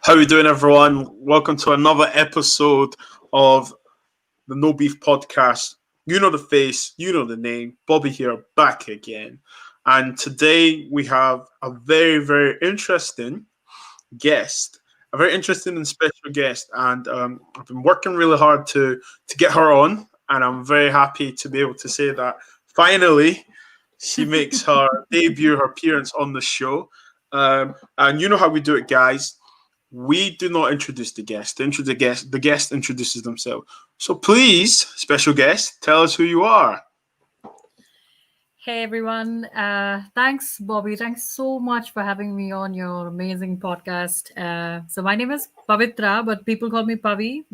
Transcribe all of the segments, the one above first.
How you doing, everyone? Welcome to another episode of the No Beef Podcast. You know the face, you know the name. Bobby here, back again. And today we have a very interesting guest, a very interesting and special guest. And I've been working really hard to get her on, and I'm very happy to be able to say that finally she makes her debut, her appearance on the show. And you know how we do it, guys. We do not introduce the guest. The guest introduces themselves. So please, special guest, tell us who you are. Hey everyone. Thanks, Bobby. Thanks so much for having me on your amazing podcast. So my name is Pavithra, but people call me Pavi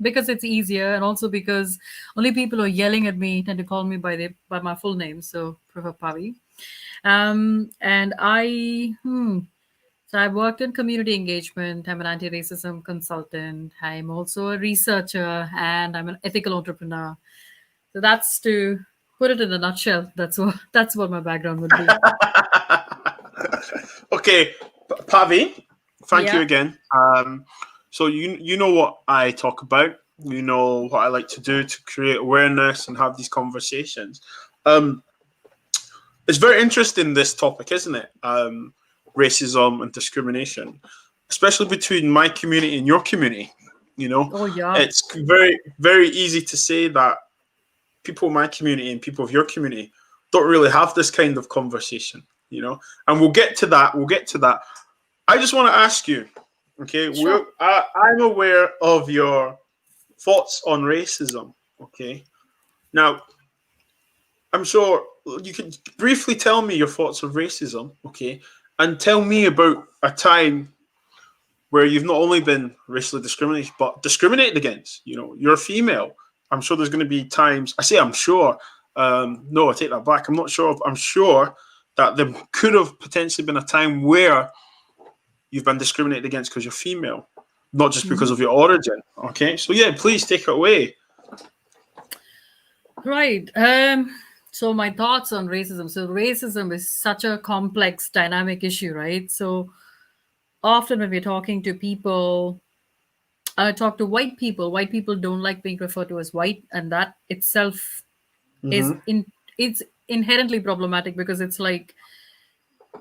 because it's easier, and also because only people who are yelling at me tend to call me by my full name. So prefer Pavi. And so I've worked in community engagement. I'm an anti-racism consultant. I'm also a researcher, and I'm an ethical entrepreneur. So that's to put it in a nutshell. That's what my background would be. Okay, Pavi, thank you Yeah, again. So you know what I talk about. You know what I like to do to create awareness and have these conversations. Um, it's very interesting, this topic, isn't it? Racism and discrimination, especially between my community and your community. You know, oh yeah. it's very easy to say that people in my community and people of your community don't really have this kind of conversation. And we'll get to that. I just want to ask you, okay? Sure. I'm aware of your thoughts on racism. Okay, now I'm sure you could briefly tell me your thoughts of racism. Okay, and tell me about a time where you've not only been racially discriminated but discriminated against. You're a female. I'm sure there's going to be times. I say I'm sure. No, I take that back. I'm not sure. I'm sure that there could have potentially been a time where you've been discriminated against because you're female, not just because Mhm. of your origin. Okay, so yeah, please take it away. Right. So my thoughts on racism. So racism is such a complex, dynamic issue, right? So often when we're talking to people, I talk to white people. White people don't like being referred to as white, and that itself is Mm-hmm. in it's inherently problematic because it's like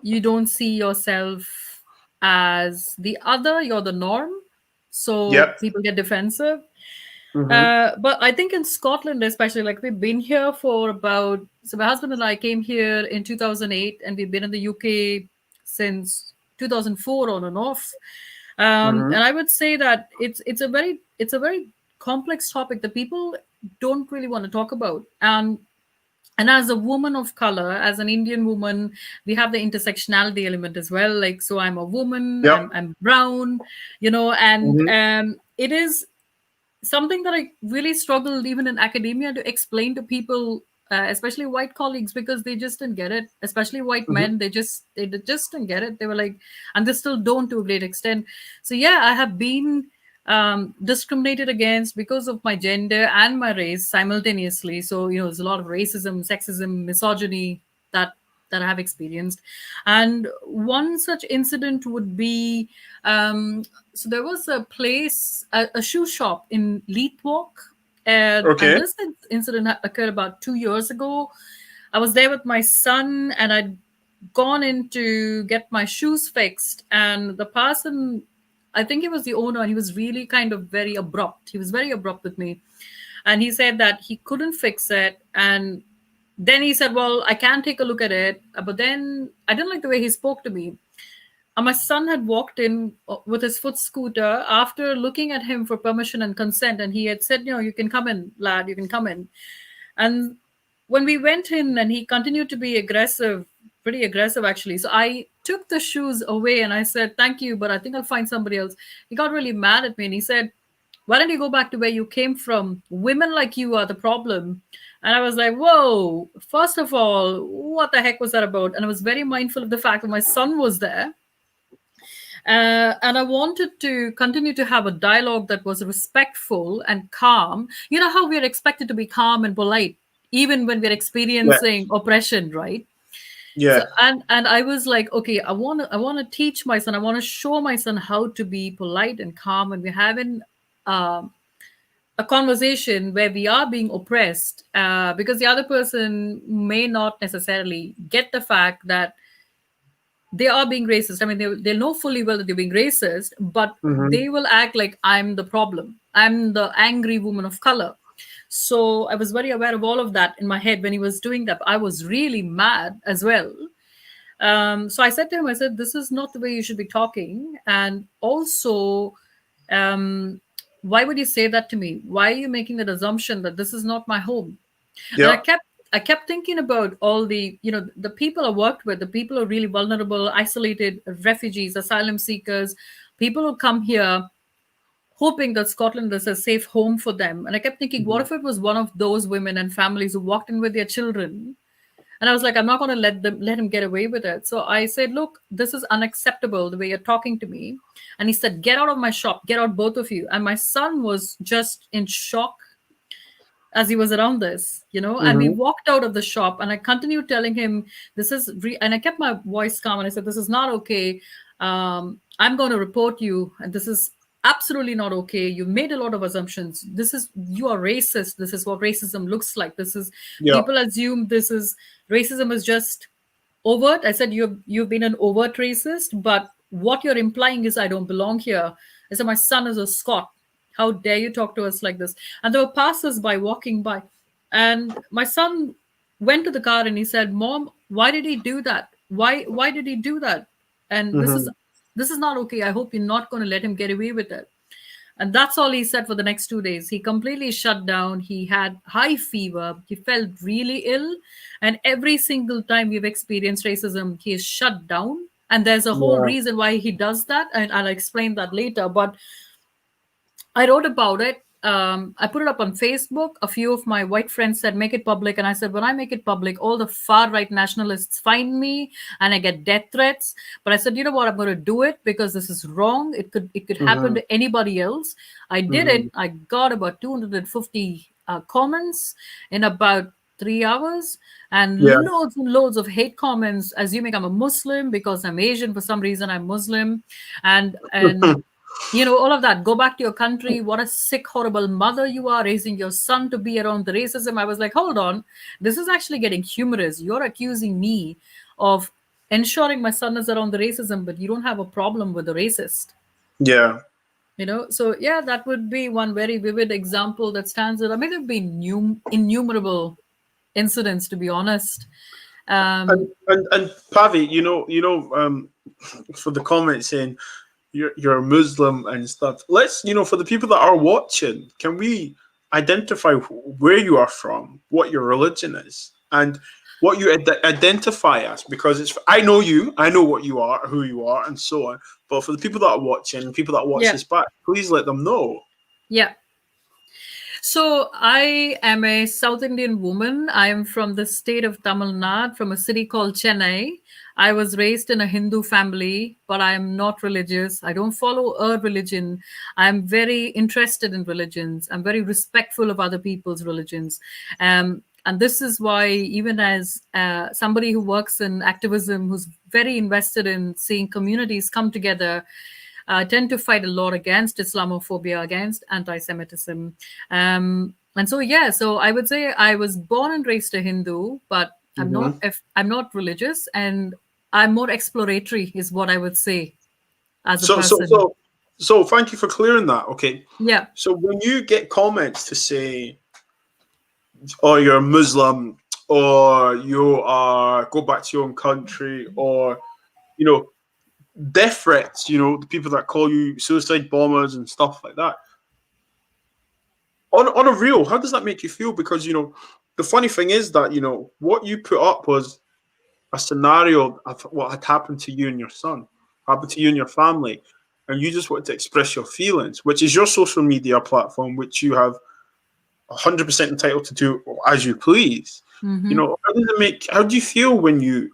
you don't see yourself as the other, you're the norm. So Yep. people get defensive. Mm-hmm. But I think in Scotland, especially, like we've been here for about, so my husband and I came here in 2008, and we've been in the UK since 2004 on and off. Mm-hmm. And I would say that it's a very complex topic that people don't really want to talk about. And as a woman of color, as an Indian woman, we have the intersectionality element as well. Like, so I'm a woman, Yep. I'm brown, and Mm-hmm. it is something that I really struggled even in academia to explain to people, especially white colleagues, because they just didn't get it. Especially white Mm-hmm. men, they just didn't get it. They were like, and they still don't to a great extent. So yeah, I have been discriminated against because of my gender and my race simultaneously. So there's a lot of racism, sexism, misogyny that that I have experienced. And one such incident would be, so there was a place, a shoe shop in Leithwalk, and Okay. this incident occurred about 2 years ago. I was there with my son, and I'd gone in to get my shoes fixed, and the person, I think he was the owner, and he was really kind of very abrupt. He was very abrupt with me, and he said that he couldn't fix it. And then he said, well, I can take a look at it. But then I didn't like the way he spoke to me. And my son had walked in with his foot scooter after looking at him for permission and consent. And he had said, you can come in, lad, you can come in. And when we went in, and he continued to be aggressive, pretty aggressive actually. So I took the shoes away and I said, thank you, but I think I'll find somebody else. He got really mad at me and he said, why don't you go back to where you came from? Women like you are the problem. And I was like, whoa, first of all, what the heck was that about? And I was very mindful of the fact that my son was there. And I wanted to continue to have a dialogue that was respectful and calm. You know how we're expected to be calm and polite, even when we're Yeah. experiencing oppression, right? Yeah. So and I was like, okay, I want to teach my son, I want to show my son how to be polite and calm, and we're having um a conversation where we are being oppressed, because the other person may not necessarily get the fact that they are being racist. I mean, they'll know fully well that they're being racist, but Hmm. they will act like I'm the problem. I'm the angry woman of color. So I was very aware of all of that in my head when he was doing that. I was really mad as well. So I said to him, I said, this is not the way you should be talking. And also, um, why would you say that to me? Why are you making that assumption that this is not my home? And Yeah. I kept thinking about all the, the people I worked with, the people who are really vulnerable, isolated refugees, asylum seekers, people who come here hoping that Scotland is a safe home for them. And I kept thinking, what Hmm. if it was one of those women and families who walked in with their children? And I was like, I'm not going to let him get away with it. So I said, look, this is unacceptable the way you're talking to me. And he said, get out of my shop, get out, both of you. And my son was just in shock as he was around this, and we Hmm. walked out of the shop, and I continued telling him, and I kept my voice calm, and I said, this is not okay. I'm going to report you, and this is absolutely not okay. You made a lot of assumptions. You are racist. This is what racism looks like. Yeah. People assume racism is just overt. I said, you've been an overt racist, but what you're implying is I don't belong here. I said, my son is a Scot. How dare you talk to us like this? And there were passers by walking by, and my son went to the car and he said, Mom, why did he do that? Why did he do that? And Hmm. this is not okay. I hope you're not going to let him get away with it. And that's all he said for the next 2 days. He completely shut down. He had high fever. He felt really ill. And every single time we've experienced racism, he is shut down. And there's a whole Yeah. reason why he does that. And I'll explain that later. But I wrote about it. I put it up on Facebook. A few of my white friends said, make it public. And I said, when I make it public, all the far right nationalists find me and I get death threats. But I said, you know what? I'm going to do it because this is wrong. It could happen Hmm. to anybody else. I did Hmm. it. I got about 250 comments in about 3 hours, Yeah. and loads of hate comments, assuming I'm a Muslim because I'm Asian. For some reason, I'm Muslim. And all of that. Go back to your country. What a sick, horrible mother you are, raising your son to be around the racism. I was like, hold on, this is actually getting humorous. You're accusing me of ensuring my son is around the racism, but you don't have a problem with the racist. Yeah. So yeah, that would be one very vivid example that stands out. I mean, there have been innumerable incidents, to be honest. And um and Pavi, for the comment saying you're a Muslim and stuff. Let's, for the people that are watching, can we identify where you are from, what your religion is, and what you identify as? Because I know you, I know what you are, who you are, and so on. But for the people that are watching, people that watch yeah, this back, please let them know. yeah. So I am a South Indian woman. I am from the state of Tamil Nadu, from a city called Chennai. I was raised in a Hindu family, but I am not religious. I don't follow a religion. I'm very interested in religions. I'm very respectful of other people's religions. And this is why, even as somebody who works in activism, who's very invested in seeing communities come together, tend to fight a lot against Islamophobia, against anti-Semitism. And so, yeah, so I would say I was born and raised a Hindu, but Hmm. I'm not religious, and I'm more exploratory, is what I would say, as a So, so, person. so, so, thank you for clearing that. Okay. Yeah, So when you get comments to say, "Oh, you're a Muslim," or "You are go back to your own country," or you know, death threats, the people that call you suicide bombers and stuff like that. On a real, how does that make you feel? Because the funny thing is that what you put up was a scenario of what had happened to you and your son, happened to you and your family, and you just wanted to express your feelings, which is your social media platform, which you have 100% entitled to do as you please. hmm, How does it make? How do you feel when you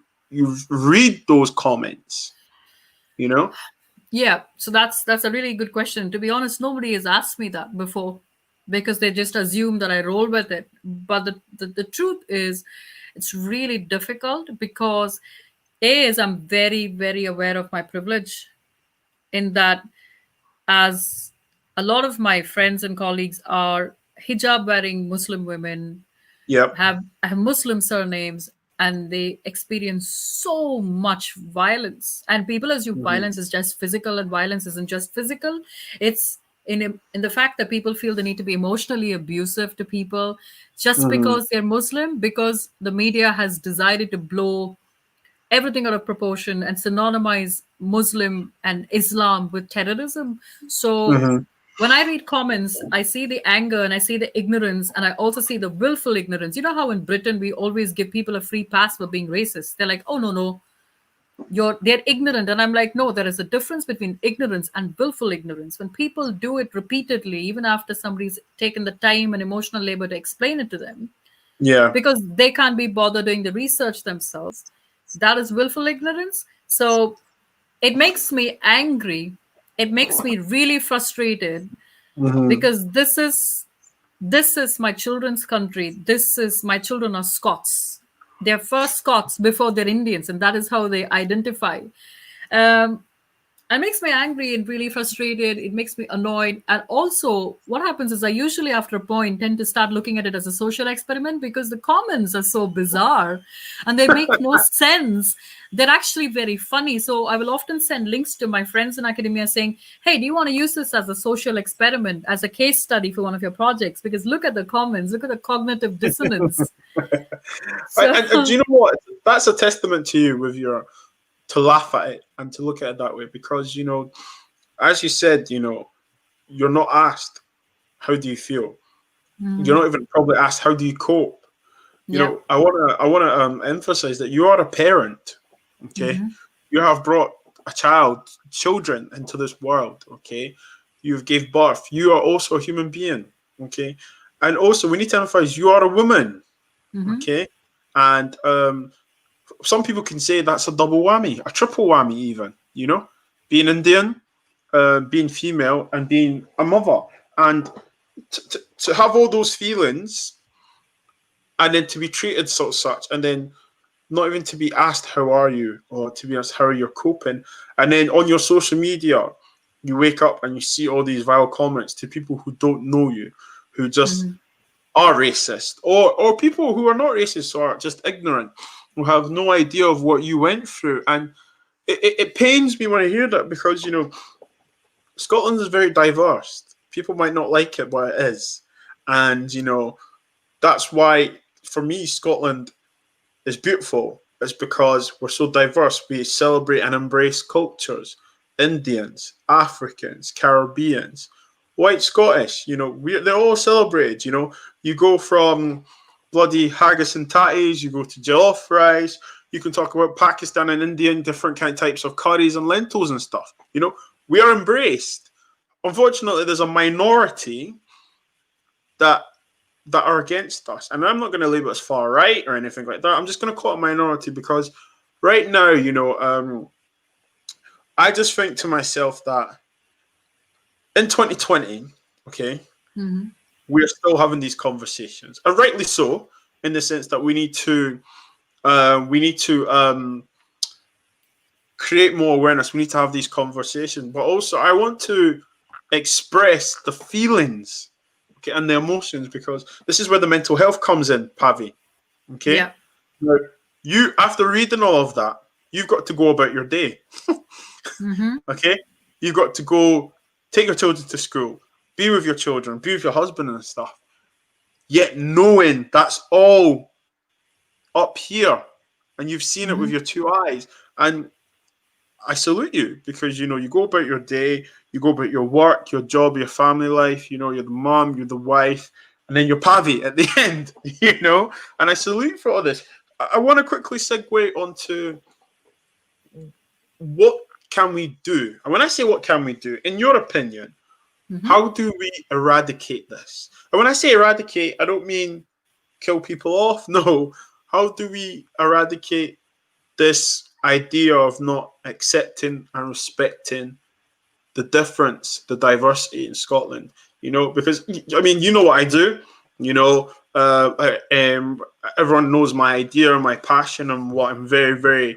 read those comments? You know. yeah. So that's a really good question. To be honest, nobody has asked me that before. because they just assume that I roll with it. But the truth is, it's really difficult because A is I'm very, very aware of my privilege in that, as a lot of my friends and colleagues are hijab wearing Muslim women, Yep. have Muslim surnames, and they experience so much violence. And people assume Mm-hmm. violence is just physical, and violence isn't just physical. It's in the fact that people feel the need to be emotionally abusive to people just Mm-hmm. because they're Muslim, because the media has decided to blow everything out of proportion and synonymize Muslim and Islam with terrorism. So Mm-hmm. when I read comments, I see the anger and I see the ignorance, and I also see the willful ignorance. You know how in Britain we always give people a free pass for being racist? They're like, oh, no, no, they're ignorant. And I'm like, no, there is a difference between ignorance and willful ignorance. When people do it repeatedly, even after somebody's taken the time and emotional labor to explain it to them, Yeah. because they can't be bothered doing the research themselves, that is willful ignorance. So it makes me angry. It makes me really frustrated Mm-hmm. because this is my children's country. This is my children are Scots. They're first Scots before they're Indians, and that is how they identify. Um, it makes me angry and really frustrated. It makes me annoyed. And also, what happens is I usually, after a point, tend to start looking at it as a social experiment because the comments are so bizarre and they make no sense. They're actually very funny. So I will often send links to my friends in academia saying, hey, do you want to use this as a social experiment, as a case study for one of your projects? Because look at the comments, look at the cognitive dissonance. And do So, you know what? That's a testament to you with your to laugh at it and to look at it that way, because as you said, you're not asked how do you feel. You're not even probably asked how do you cope. yeah. I wanna emphasize that you are a parent. Okay, Hmm. you have brought children into this world. Okay, you've gave birth. You are also a human being. Okay, and also we need to emphasize you are a woman. Hmm. Okay, and some people can say that's a double whammy, a triple whammy, even. Being Indian, being female, and being a mother, and to have all those feelings, and then to be treated such, and then not even to be asked how are you, or to be asked how you're coping, and then on your social media, you wake up and you see all these vile comments to people who don't know you, who just Hmm. are racist, or people who are not racist or are just ignorant, who have no idea of what you went through. And it pains me when I hear that, because Scotland is very diverse. People might not like it, but it is. And that's why, for me, Scotland is beautiful. It's because we're so diverse. We celebrate and embrace cultures: Indians, Africans, Caribbeans, white Scottish. They're all celebrated. You go from bloody haggis and tatties, you go to jollof rice. You can talk about Pakistan and Indian different kind of types of curries and lentils and stuff. We are embraced. Unfortunately, there's a minority that are against us. And I'm not going to label it as far right or anything like that. I'm just going to call it a minority, because right now, I just think to myself that in 2020, okay, Hmm. we're still having these conversations, and rightly so, in the sense that we need to create more awareness. We need to have these conversations, but also I want to express the feelings, okay, and the emotions, because this is where the mental health comes in, Pavi. Okay. Yeah. Now, you, after reading all of that, you've got to go about your day. Hmm. Okay. You've got to go take your children to school, be with your children, be with your husband and stuff. Yet knowing that's all up here, and you've seen it with Hmm. your two eyes. And I salute you, because you go about your day, you go about your work, your job, your family life. You're the mom, you're the wife, and then you're Pavi at the end. And I salute you for all this. I want to quickly segue onto what can we do. And when I say what can we do, in your opinion, Hmm. how do we eradicate this? And when I say eradicate, I don't mean kill people off. No. How do we eradicate this idea of not accepting and respecting the difference, the diversity in Scotland? Because I mean, you know what I do, everyone knows my idea, my passion, and what I'm very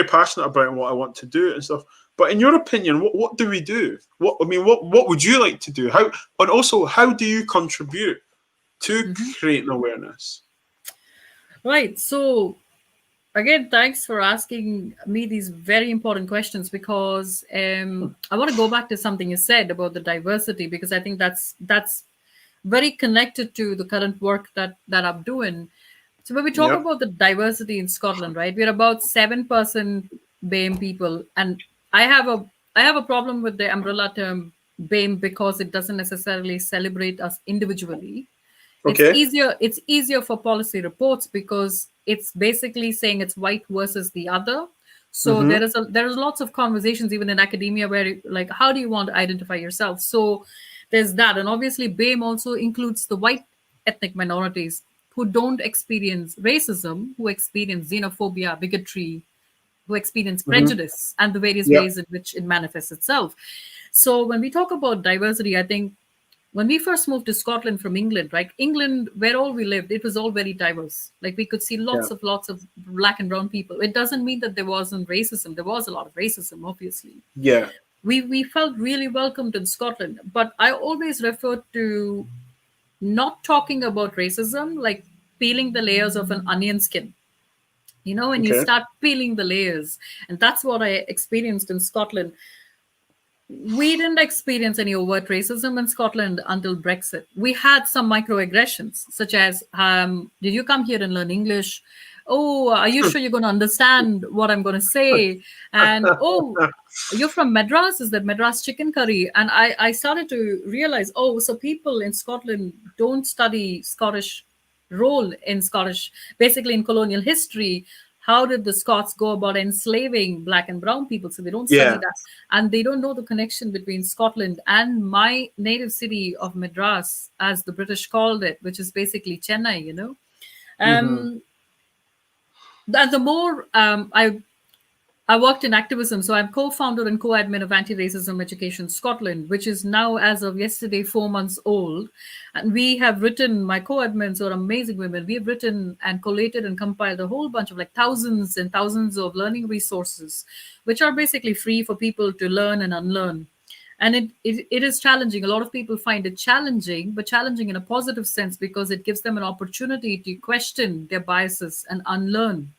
passionate about and what I want to do and stuff. But in your opinion, what do we do? What would you like to do? How, and also, how do you contribute to Mhm. creating awareness? Right. So again, thanks for asking me these very important questions, because I want to go back to something you said about the diversity, because I think that's very connected to the current work that I'm doing. So when we talk Yep. about the diversity in Scotland, right, we're about 7% BAME people, and I have a I have a problem with the umbrella term BAME because it doesn't necessarily celebrate us individually. Okay. It's easier for policy reports because it's basically saying it's white versus the other. So Mm-hmm. there is lots of conversations even in academia where, like, how do you want to identify yourself? So there's that. And obviously BAME also includes the white ethnic minorities who don't experience racism, who experience xenophobia, bigotry, who experience Mm-hmm. prejudice and the various Yep. ways in which it manifests itself. So when we talk about diversity, I think when we first moved to Scotland from England, right? England, where all we lived, it was all very diverse. Like we could see Yeah. lots of black and brown people. It doesn't mean that there wasn't racism. There was a lot of racism, obviously. Yeah. We felt really welcomed in Scotland. But I always refer to not talking about racism like peeling the layers of an onion skin. When you Okay. start peeling the layers, and that's what I experienced in Scotland. We didn't experience any overt racism in Scotland until Brexit. We had some microaggressions, such as, did you come here and learn English? Oh, are you sure you're going to understand what I'm going to say? And, oh, you're from Madras? Is that Madras chicken curry? And I started to realize, oh, so people in Scotland don't study Scottish role in Scottish, basically in colonial history. How did the Scots go about enslaving black and brown people? So they don't study Yeah. that. And they don't know the connection between Scotland and my native city of Madras, as the British called it, which is basically Chennai. Mm-hmm. Um, and the more I worked in activism, so I'm co-founder and co-admin of Anti-Racism Education Scotland, which is now, as of yesterday, 4 months old. And we have written, my co-admins are amazing women. We have written and collated and compiled a whole bunch of like thousands and thousands of learning resources, which are basically free for people to learn and unlearn. And it is challenging. A lot of people find it challenging, but challenging in a positive sense because it gives them an opportunity to question their biases and unlearn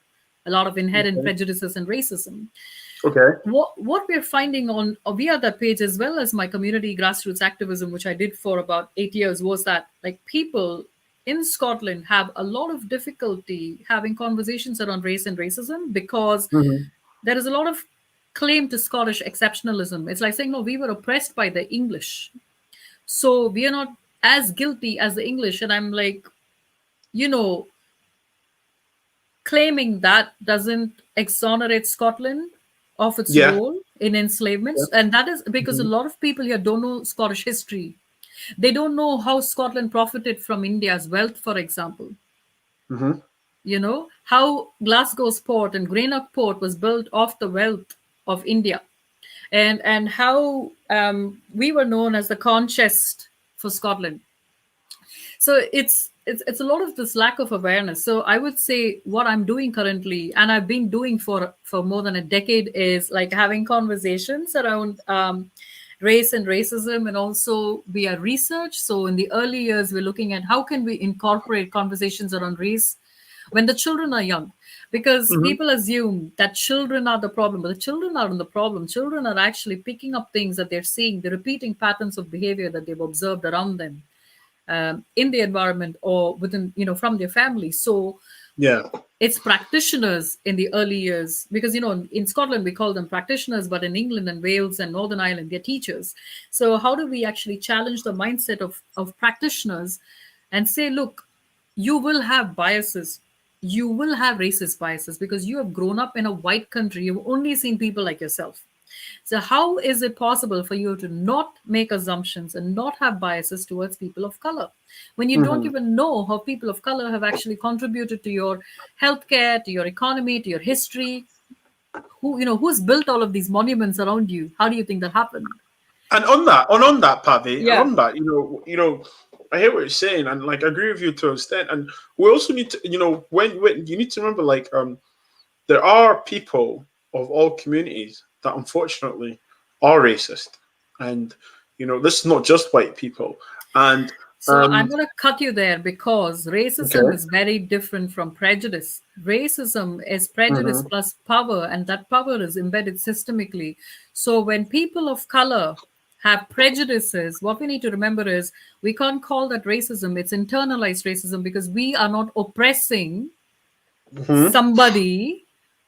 a lot of inherent Okay. prejudices and racism. Okay. What we're finding on via that page, as well as my community grassroots activism, which I did for about 8 years, was that like people in Scotland have a lot of difficulty having conversations around race and racism because Mm-hmm. there is a lot of claim to Scottish exceptionalism. It's like saying, no, we were oppressed by the English, so we are not as guilty as the English. And I'm like, you know, claiming that doesn't exonerate Scotland of its Yeah. role in enslavement. Yeah. And that is because a Mm-hmm. lot of people here don't know Scottish history. They don't know how Scotland profited from India's wealth, for example. Mm-hmm. How Glasgow's port and Greenock port was built off the wealth of India. And how we were known as the corn chest for Scotland. So it's a lot of this lack of awareness. So I would say what I'm doing currently, and I've been doing for more than a decade, is like having conversations around race and racism, and also via research. So in the early years, we're looking at how can we incorporate conversations around race when the children are young, because Mm-hmm. people assume that children are the problem, but the children aren't the problem. Children are actually picking up things that they're seeing, the repeating patterns of behavior that they've observed around them, in the environment or within, from their family. So Yeah. it's practitioners in the early years, because in Scotland we call them practitioners, but in England and Wales and Northern Ireland they're teachers. So how do we actually challenge the mindset of practitioners and say, look, you will have biases, you will have racist biases, because you have grown up in a white country, you've only seen people like yourself. So, how is it possible for you to not make assumptions and not have biases towards people of color when you don't Mm-hmm. even know how people of color have actually contributed to your healthcare, to your economy, to your history? Who's built all of these monuments around you? How do you think that happened? And on that, Pavi, and Yeah. on that, I hear what you're saying, and like I agree with you to an extent. And we also need to, when you need to remember, like, there are people of all communities that unfortunately are racist, and this is not just white people. And So I'm um, going to cut you there because racism okay, is very different from prejudice. Racism is prejudice hmm plus power, and that power is embedded systemically. So when people of color have prejudices, what we need to remember is we can't call that racism. It's internalized racism because we are not oppressing hmm somebody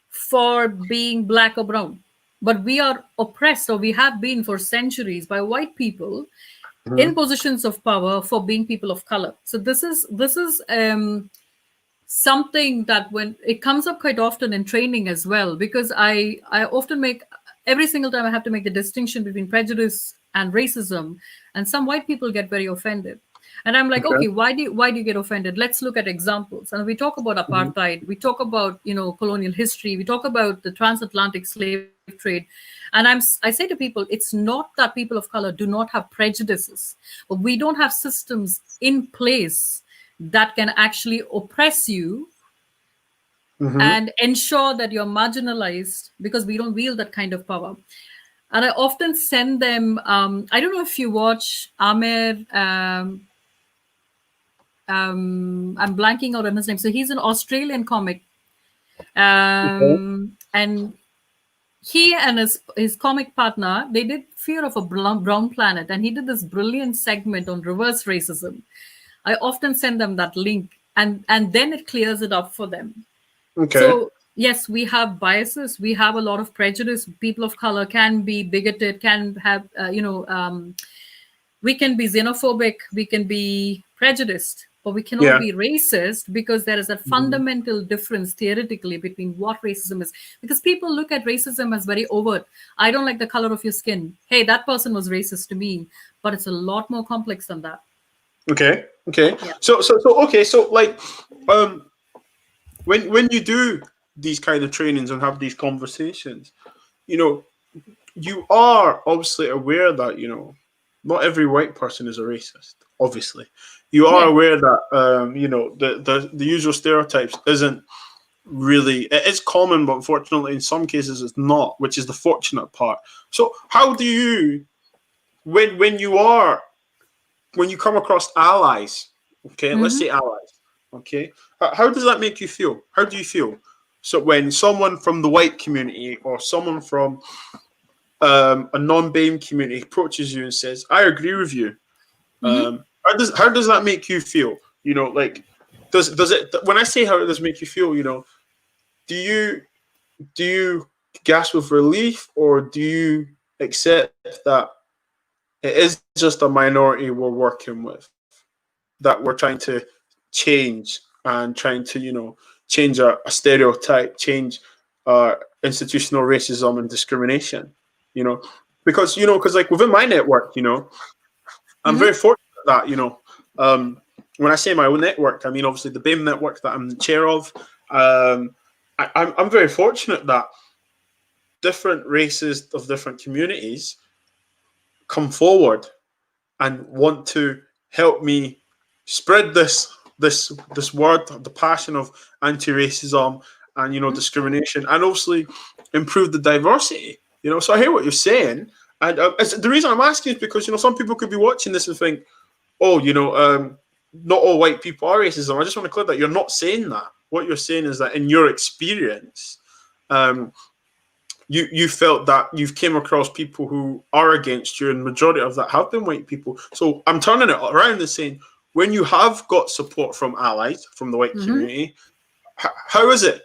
for being black or brown, but we are oppressed, or we have been for centuries, by white people in positions of power for being people of color. So this is something that when it comes up quite often in training as well, because I often make, every single time I have to make the distinction between prejudice and racism, and some white people get very offended. And I'm like, okay, okay, why do you get offended? Let's look at examples. And we talk about hmm apartheid, we talk about colonial history, we talk about the transatlantic slave trade. And I say to people, it's not that people of color do not have prejudices, but we don't have systems in place that can actually oppress you hmm and ensure that you're marginalized, because we don't wield that kind of power. And I often send them, I don't know if you watch Amir, I'm blanking out on his name. So he's an Australian comic. okay, And he and his comic partner, they did Fear of a Brown Planet, and he did this brilliant segment on reverse racism. I often send them that link, and then it clears it up for them. okay, So yes, we have biases, we have a lot of prejudice. People of color can be bigoted, can have we can be xenophobic, we can be prejudiced, but we cannot yeah, be racist, because there is a hmm fundamental difference theoretically between what racism is. Because people look at racism as very overt. I don't like the color of your skin. Hey, that person was racist to me. But it's a lot more complex than that. okay, okay. Yeah. So like, um, when you do these kind of trainings and have these conversations, you know, you are obviously aware that not every white person is a racist. Obviously, you are Yeah. aware that the usual stereotypes isn't really, it is common, but unfortunately in some cases it's not, which is the fortunate part. So how do you, when you come across allies, okay, let's Hmm. say allies, okay, how does that make you feel? How do you feel? So when someone from the white community or someone from a non-BAME community approaches you and says, "I agree with you," Hmm. how does that make you feel? Like, does it, when I say how it does make you feel? Do you do you gasp with relief, or do you accept that it is just a minority we're working with, that we're trying to change, and trying to change a stereotype, change institutional racism and discrimination? You know, because like within my network, I'm Hmm. very fortunate that um, when I say my own network, I mean obviously the BAME network that I'm the chair of. I'm very fortunate that different races of different communities come forward and want to help me spread this word, the passion of anti-racism and discrimination, and obviously improve the diversity. So I hear what you're saying, and the reason I'm asking is because some people could be watching this and think, oh, not all white people are racism. I just want to clear that you're not saying that. What you're saying is that in your experience, um, you felt that you've came across people who are against you, and the majority of that have been white people. So I'm turning it around and saying, when you have got support from allies from the white Hmm. community, how is it?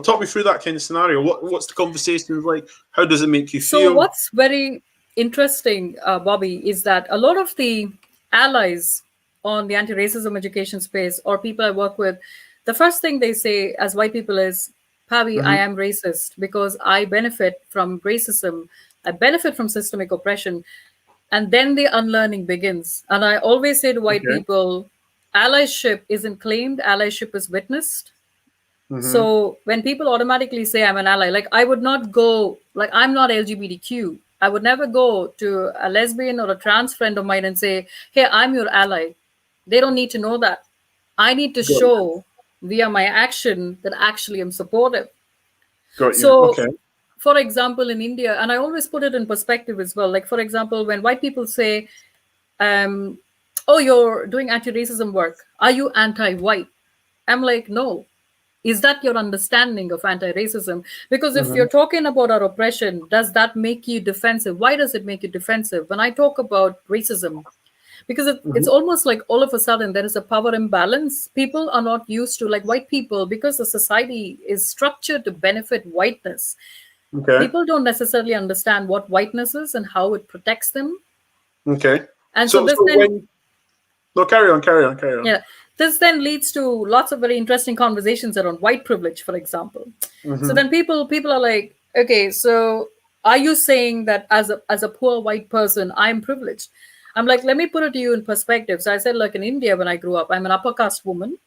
Talk me through that kind of scenario. What's the conversations like? How does it make you So, feel? what's very interesting, Bobby, is that a lot of the allies on the anti racism education space, or people I work with, the first thing they say as white people is, Pavi, I Hmm am racist because I benefit from racism, I benefit from systemic oppression. And then the unlearning begins. And I always say to white Okay. people, allyship isn't claimed, allyship is witnessed. hmm So when people automatically say I'm an ally, like I would not go, like I'm not LGBTQ. I would never go to a lesbian or a trans friend of mine and say, "Hey, I'm your ally." They don't need to know that. I need to Got you. show via my action that actually I'm supportive. Got you. So, Okay. for example, in India, and I always put it in perspective as well. Like, for example, when white people say, um, "Oh, you're doing anti-racism work. Are you anti-white?" I'm like, no. Is that your understanding of anti-racism? Because if Mm-hmm. you're talking about our oppression, does that make you defensive? Why does it make you defensive? When I talk about racism, because it's Mm-hmm. almost like all of a sudden there is a power imbalance. People are not used to, like white people, because the society is structured to benefit whiteness. Okay. People don't necessarily understand what whiteness is and how it protects them. Okay. And so So this then, when no, carry on, carry on, carry on. yeah, this then leads to lots of very interesting conversations around white privilege, for example. So Mm-hmm. then people are like, okay, so are you saying that as a poor white person, I'm privileged? I'm like, let me put it to you in perspective. So I said, like in India, when I grew up, I'm an upper caste woman.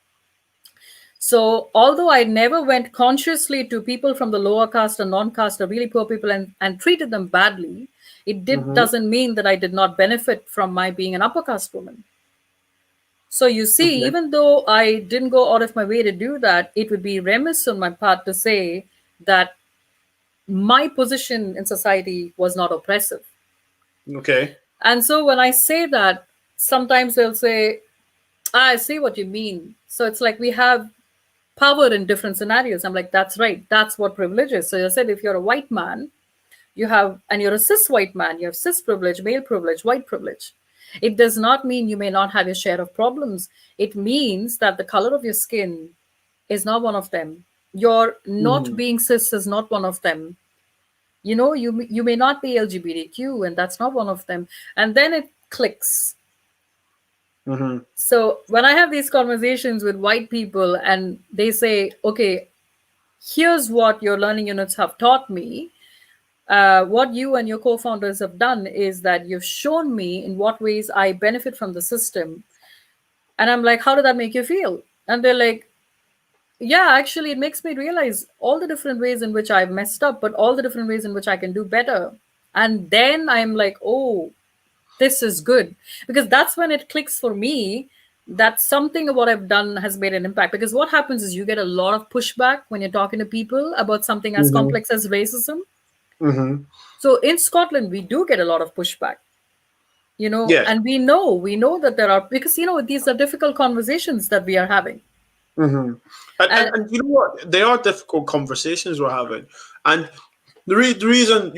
So although I never went consciously to people from the lower caste or non-caste or really poor people and treated them badly, it Mm-hmm. doesn't mean that I did not benefit from my being an upper caste woman. So you see, Okay. even though I didn't go out of my way to do that, it would be remiss on my part to say that my position in society was not oppressive. Okay. And so when I say that, sometimes they'll say, "Ah, I see what you mean." So it's like we have power in different scenarios. I'm like, that's right. That's what privilege is. So I said, if you're a white man, and you're a cis white man, you have cis privilege, male privilege, white privilege. It does not mean you may not have your share of problems. It means that the color of your skin is not one of them. Your not Mm-hmm. being cis is not one of them. You may not be LGBTQ, and that's not one of them. And then it clicks. Mm-hmm. So when I have these conversations with white people and they say, okay, here's what your learning units have taught me. What you and your co-founders have done is that you've shown me in what ways I benefit from the system. And I'm like, how did that make you feel? And they're like, yeah, actually, it makes me realize all the different ways in which I've messed up, but all the different ways in which I can do better. And then I'm like, oh, this is good. Because that's when it clicks for me that something of what I've done has made an impact. Because what happens is you get a lot of pushback when you're talking to people about something as Mm-hmm. complex as racism. Mm-hmm. So in Scotland, we do get a lot of pushback, Yes. and we know that there are, because, these are difficult conversations that we are having. Mm-hmm. And, and And and you know what? They are difficult conversations we're having, and the reason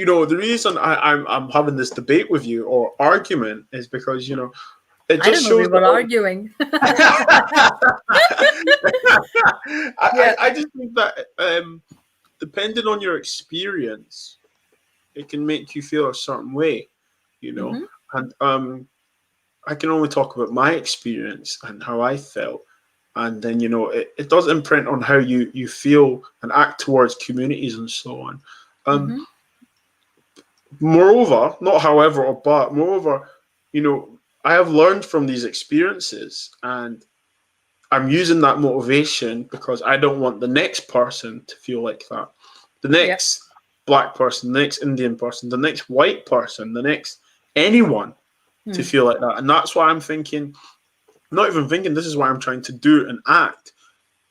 I'm having this debate with you or argument is because it I just don't know, we shows were that. arguing. I Yeah. I just think that depending on your experience, it can make you feel a certain way, you know, Hmm. and I can only talk about my experience and how I felt. And then it does imprint on how you feel and act towards communities and so on. Um, Hmm. Moreover, not however or but, moreover, I have learned from these experiences, and I'm using that motivation because I don't want the next person to feel like that. The Yeah. next black person, the next Indian person, the next white person, the next anyone to Hmm. feel like that. And that's why I'm thinking, not even thinking, this is why I'm trying to do and act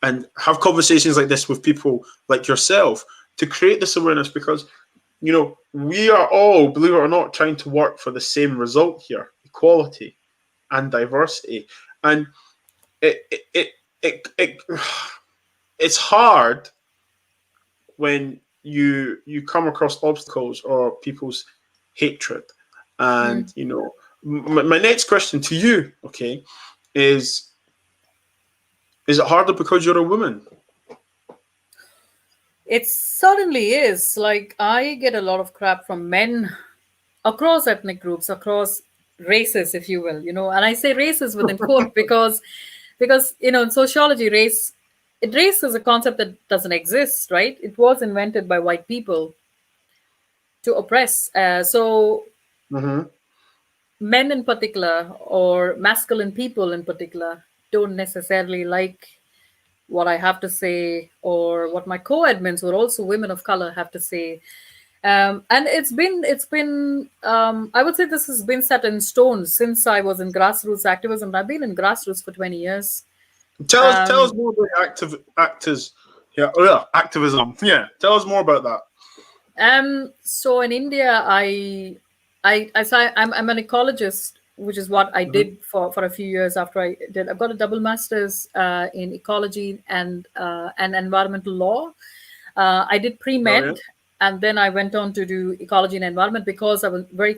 and have conversations like this with people like yourself to create this awareness because, we are all, believe it or not, trying to work for the same result here, equality and diversity. And it, it, it, it it's hard when you come across obstacles or people's hatred. Hmm. And my next question to you, okay, is it harder because you're a woman? It certainly is. Like, I get a lot of crap from men across ethnic groups, across races, if you will, and I say races within quote because in sociology, race is a concept that doesn't exist, right? It was invented by white people to oppress. So Mm-hmm. men in particular, or masculine people in particular, don't necessarily like what I have to say or what my co-admins, who are also women of color, have to say. And it's been I would say this has been set in stone since I was in grassroots activism. I've been in grassroots for 20 years. Tell us Um, more about actors. Yeah, activism. Yeah, tell us more about that. so in India, I'm an ecologist, which is what I Hmm. did for a few years after I've got a double master's in ecology and environmental law. I did pre-med, Brilliant. and then I went on to do ecology and environment because I was very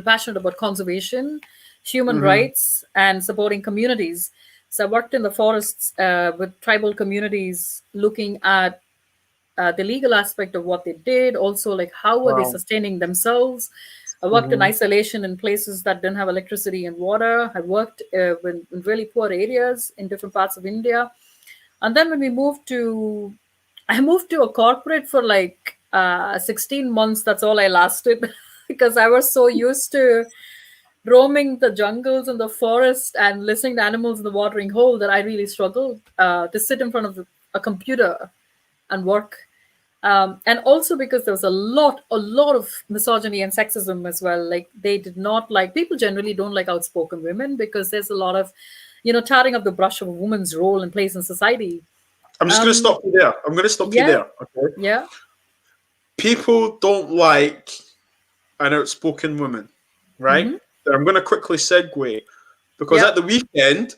passionate about conservation, human Hmm. rights, and supporting communities. So I worked in the forests with tribal communities, looking at the legal aspect of what they did, also like how were they Wow. sustaining themselves. I worked in Hmm. isolation in places that didn't have electricity and water. I worked in really poor areas in different parts of India. And then when I moved to a corporate for like 16 months. That's all I lasted because I was so used to roaming the jungles and the forest and listening to animals in the watering hole that I really struggled to sit in front of a computer and work. And also because there was a lot of misogyny and sexism as well. Like they did not like people generally don't like outspoken women because there's a lot of, tarring of the brush of a woman's role and place in society. I'm just going to Um, stop you there. I'm going to stop you yeah, there. Okay. yeah, People don't like an outspoken woman, right? hmm, I'm going to quickly segue because yeah, at the weekend,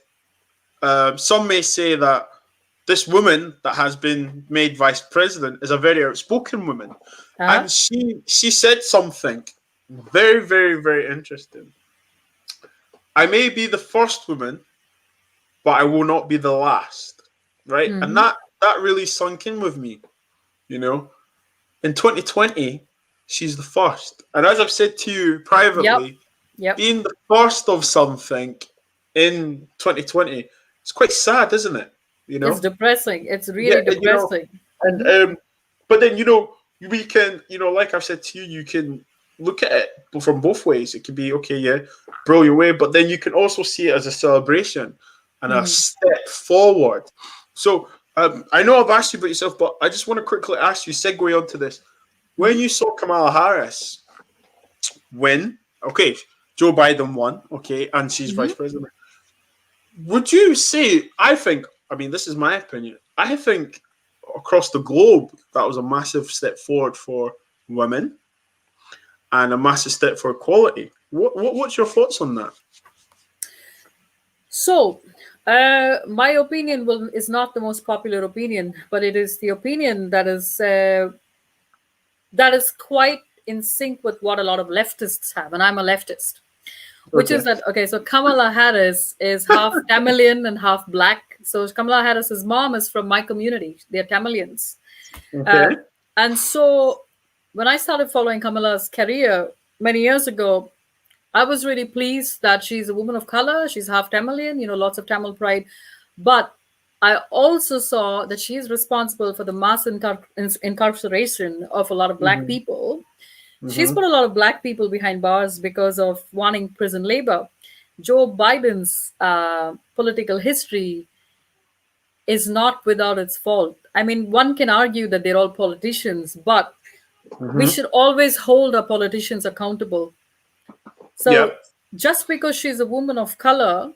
some may say that this woman that has been made vice president is a very outspoken woman, uh-huh. and she said something very, very, very interesting. I may be the first woman, but I will not be the last, right? And Hmm, that really sunk in with me. You know, in 2020, she's the first, and as I've said to you yep, privately, yep. being the first of something in 2020, it's quite sad, isn't it? You It's know, depressing. It's yeah, really depressing. and Hmm. but then we can, like I've said to you, you can look at it from both ways. It could be okay, yeah, blow your way, but then you can also see it as a celebration and a Hmm. step forward. So I know I've asked you about yourself, but I just want to quickly ask you, segue onto this. When Hmm. you saw Kamala Harris win, okay, Joe Biden won, okay, and she's Hmm. vice president. Would you say? I mean, this is my opinion. I think across the globe, that was a massive step forward for women and a massive step for equality. What's your thoughts on that? So, my opinion is not the most popular opinion, but it is the opinion that is quite in sync with what a lot of leftists have, and I'm a leftist. Which is Okay. that okay? So Kamala Harris is half Tamilian and half black. So Kamala Harris's mom is from my community. They're Tamilians, uh, Okay. and so when I started following Kamala's career many years ago, I was really pleased that she's a woman of color. She's half Tamilian, lots of Tamil pride. But I also saw that she is responsible for the mass incarceration of a lot of black Mm-hmm. people. She's Mm-hmm. put a lot of black people behind bars because of wanting prison labor. Joe Biden's political history is not without its fault. I mean, one can argue that they're all politicians, but we Mm-hmm. should always hold our politicians accountable. Yeah. So just because she's a woman of color,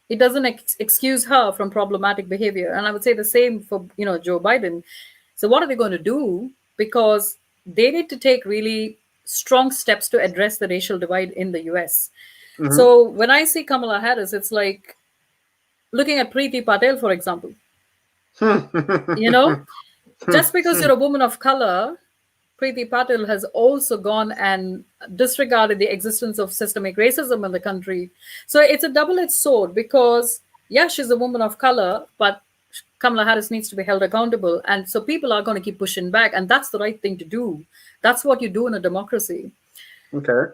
it doesn't excuse her from problematic behavior. And I would say the same for Joe Biden. So what are they going to do? Because they need to take really strong steps to address the racial divide in the US. Mm-hmm. So when I see Kamala Harris, it's like looking at Preeti Patel, for example. You know, just because you're a woman of color, Preeti Patel has also gone and disregarded the existence of systemic racism in the country. So it's a double edged sword because, yeah, she's a woman of color, but Kamala Harris needs to be held accountable. And so people are going to keep pushing back. And that's the right thing to do. That's what you do in a democracy. Okay.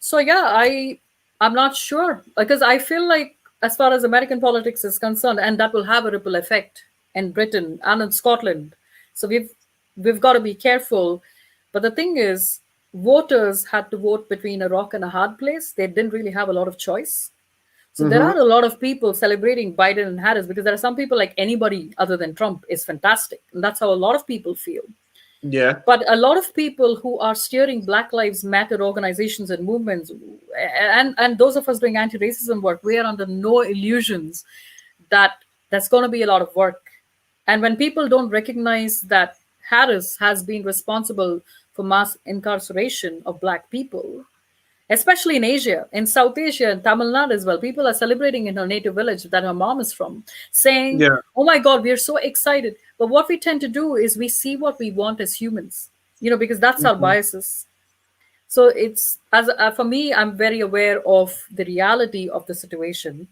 So, yeah, I'm not sure because I feel like, as far as American politics is concerned, and that will have a ripple effect in Britain and in Scotland. So we've got to be careful. But the thing is, voters had to vote between a rock and a hard place. They didn't really have a lot of choice. So there are Mm-hmm. a lot of people celebrating Biden and Harris because there are some people like anybody other than Trump is fantastic. And that's how a lot of people feel. Yeah. But a lot of people who are steering Black Lives Matter organizations and movements, and those of us doing anti-racism work, we are under no illusions that that's going to be a lot of work. And when people don't recognize that Harris has been responsible for mass incarceration of Black people, especially in Asia, in South Asia, and Tamil Nadu as well. People are celebrating in her native village that her mom is from, saying, Yeah. "Oh my God, we are so excited." But what we tend to do is we see what we want as humans, because that's our Mhm. biases. So it's for me, I'm very aware of the reality of the situation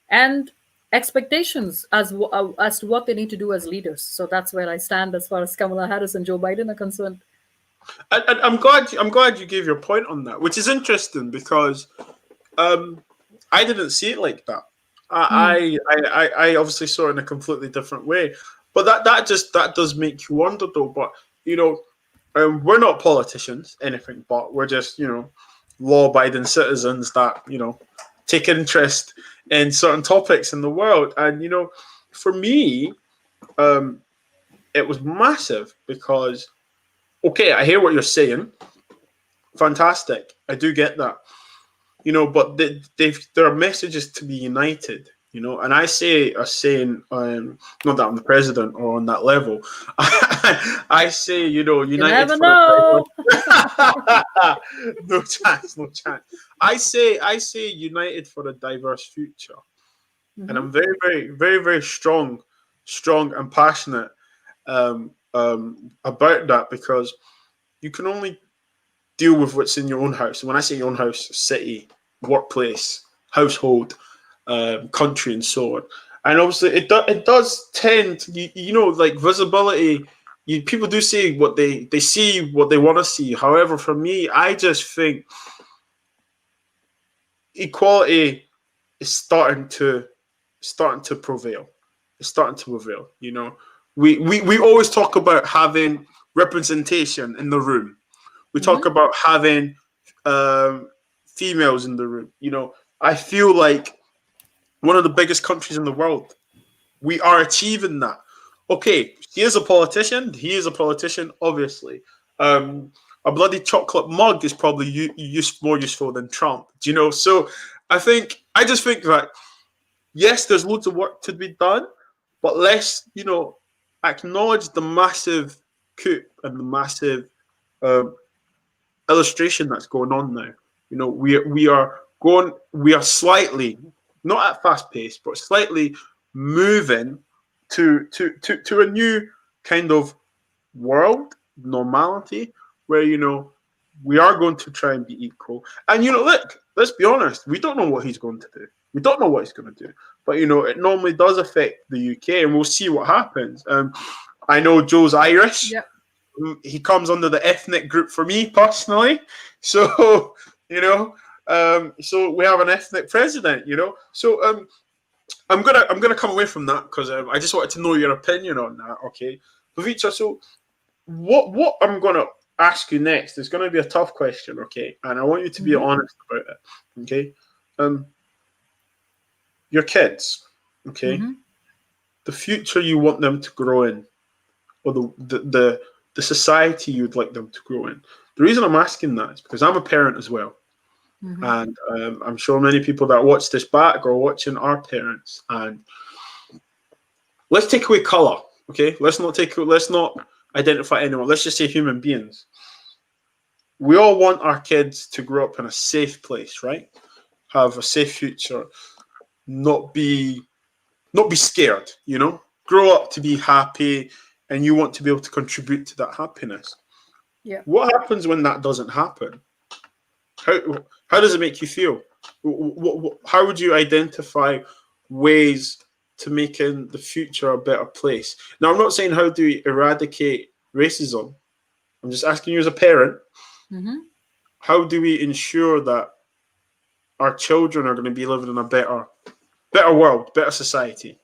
and expectations as to what they need to do as leaders. So that's where I stand as far as Kamala Harris and Joe Biden are concerned. I'm glad you gave your point on that, which is interesting because I didn't see it like that. Hmm. I obviously saw it in a completely different way. But that does make you wonder though. But you know, we're not politicians, anything but we're just law-abiding citizens that take interest in certain topics in the world. And for me, um, it was massive because okay, I hear what you're saying. Fantastic, I do get that. But there are messages to be united. And I say a saying, not that I'm the president or on that level. I say, You united never for the know. diverse. No chance, no chance. I say united for a diverse future, and Hmm. I'm very, very, very, very strong and passionate about that because you can only deal with what's in your own house. And when I say your own house, city, workplace, household, country, and so on. And obviously, it does tend to, like visibility. People do say what they see, what they want to see. However, for me, I just think equality is starting to prevail. It's starting to prevail. We always talk about having representation in the room. We talk Hmm. about having um, females in the room. I feel like one of the biggest countries in the world, we are achieving that. Okay, he is a politician. He is a politician, obviously. Um, a bloody chocolate mug is probably more useful than Trump. Do you know? So I just think that yes, there's loads of work to be done, but let's acknowledge the massive coup and the massive um, illustration that's going on now. We are slightly, not at fast pace, but slightly moving to a new kind of world normality where we are going to try and be equal. And look, let's be honest, we don't know what he's going to do. We don't know what he's going to do, but it normally does affect the UK, and we'll see what happens. I know Joe's Irish. Yeah. He comes under the ethnic group for me personally. So so we have an ethnic president. So I'm gonna come away from that because I just wanted to know your opinion on that. Okay, Pavithra. So what I'm gonna ask you next is gonna be a tough question. Okay, and I want you to be Hmm. honest about it. Okay, um, your kids. Okay, Hmm. the future you want them to grow in, or the society you'd like them to grow in. The reason I'm asking that is because I'm a parent as well, Hmm. and I'm sure many people that watch this back are watching our parents. And let's take away color, okay? Let's not identify anyone. Let's just say human beings. We all want our kids to grow up in a safe place, right? Have a safe future, not be not be scared. Grow up to be happy, and you want to be able to contribute to that happiness. Yeah. What happens when that doesn't happen? How how does it make you feel? How would you identify ways to making the future a better place? Now, I'm not saying how do we eradicate racism. I'm just asking you as a parent, Hmm. how do we ensure that our children are going to be living in a better world, better society?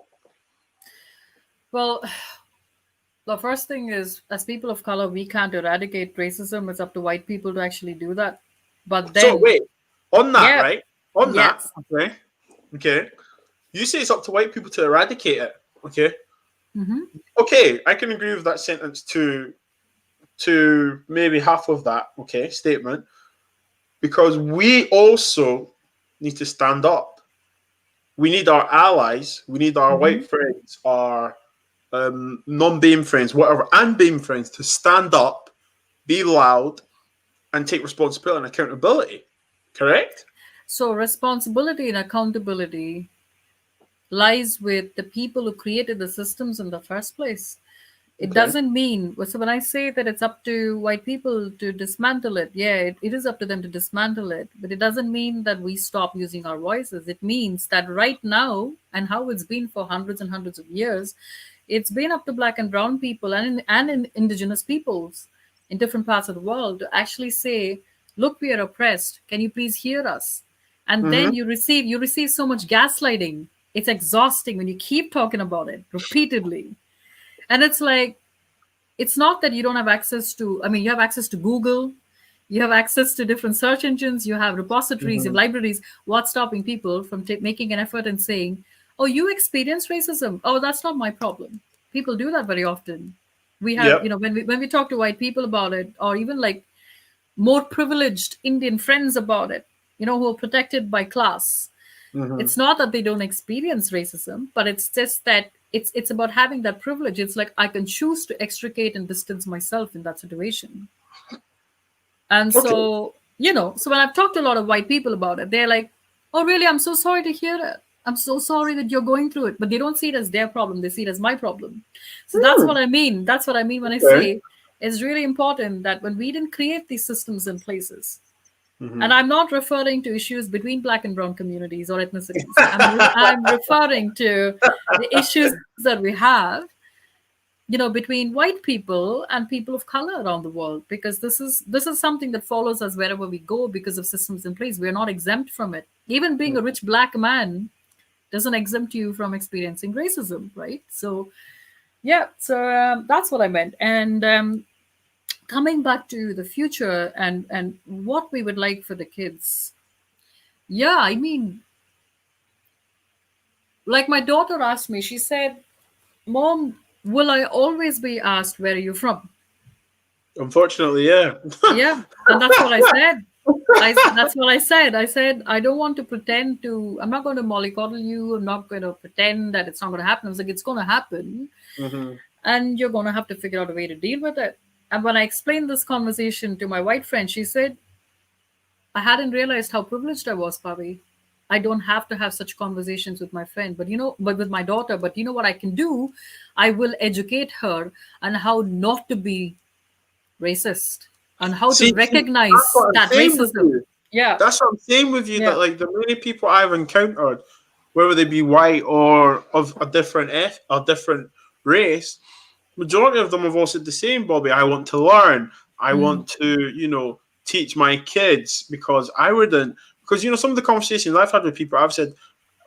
Well, the first thing is, as people of color, we can't eradicate racism. It's up to white people to actually do that. But So then, wait, on that, yeah, right? On that, yes. okay. You say it's up to white people to eradicate it, okay? Hmm. Okay, I can agree with that sentence to maybe half of that, okay, statement, because we also need to stand up. We need our allies, we need our Mm-hmm. white friends, our non-BAME friends, whatever, and BAME friends to stand up, be loud, and take responsibility and accountability. Correct? So responsibility and accountability lies with the people who created the systems in the first place. It Okay. doesn't mean, so when I say that it's up to white people to dismantle it, yeah, it is up to them to dismantle it, but it doesn't mean that we stop using our voices. It means that right now, and how it's been for hundreds and hundreds of years, it's been up to black and brown people and indigenous peoples in different parts of the world to actually say, look, we are oppressed, can you please hear us? And Mm-hmm. then you receive so much gaslighting. It's exhausting when you keep talking about it repeatedly. And it's like, it's not that you don't have access to, I mean, you have access to Google, you have access to different search engines, you have repositories, you have Mm-hmm. libraries. What's stopping people from making an effort and saying, oh, you experience racism, oh, that's not my problem? People do that very often. We have, Yep. when we talk to white people about it, or even like more privileged Indian friends about it, who are protected by class, Mm-hmm. it's not that they don't experience racism, but it's just that it's about having that privilege. It's like I can choose to extricate and distance myself in that situation. And Okay. so when I've talked to a lot of white people about it, they're like, oh really, I'm so sorry to hear it, I'm so sorry that you're going through it. But they don't see it as their problem, they see it as my problem. So Hmm. that's what I mean when I Okay. say it's really important that when we didn't create these systems in places, Mm-hmm. and I'm not referring to issues between black and brown communities or ethnicities. I'm referring to the issues that we have, between white people and people of color around the world, because this is something that follows us wherever we go because of systems in place. We're not exempt from it. Even being a rich black man doesn't exempt you from experiencing racism, right? So yeah, so that's what I meant. And coming back to the future and what we would like for the kids. Yeah, I mean, like my daughter asked me, she said, Mom, will I always be asked where are you from? Unfortunately, yeah. Yeah, and that's what I said. That's what I said. I said, I don't want to pretend to, I'm not going to mollycoddle you. I'm not going to pretend that it's not going to happen. I was like, it's going to happen. Mm-hmm. And you're going to have to figure out a way to deal with it. And when I explained this conversation to my white friend, she said, I hadn't realized how privileged I was, Pavi. I don't have to have such conversations with my friend, but with my daughter. But you know what I can do? I will educate her on how not to be racist and how to See, that's recognize what I'm that saying with racism. you. Yeah, That's what I'm saying with you. That yeah. like the many people I've encountered, whether they be white or of a different a different race, majority of them have all said the same, Bobby. I want to learn. I Mm, want to, teach my kids because I wouldn't. Because some of the conversations I've had with people, I've said,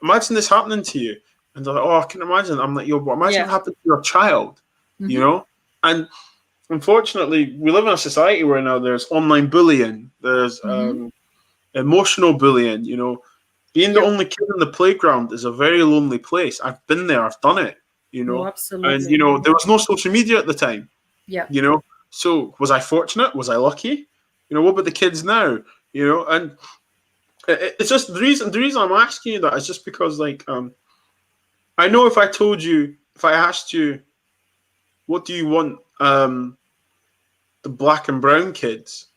imagine this happening to you, and they're like, oh, I can imagine. I'm like, yo, but imagine yeah. it happened to your child, you Hmm. know. And unfortunately, we live in a society where now there's online bullying, there's Hmm. emotional bullying. Being the Yep. only kid in the playground is a very lonely place. I've been there. I've done it. Oh, And absolutely. there was no social media at the time. Yeah. So was I fortunate? Was I lucky? What about the kids now? And it's just the reason I'm asking you that is just because I know if I asked you what do you want the black and brown kids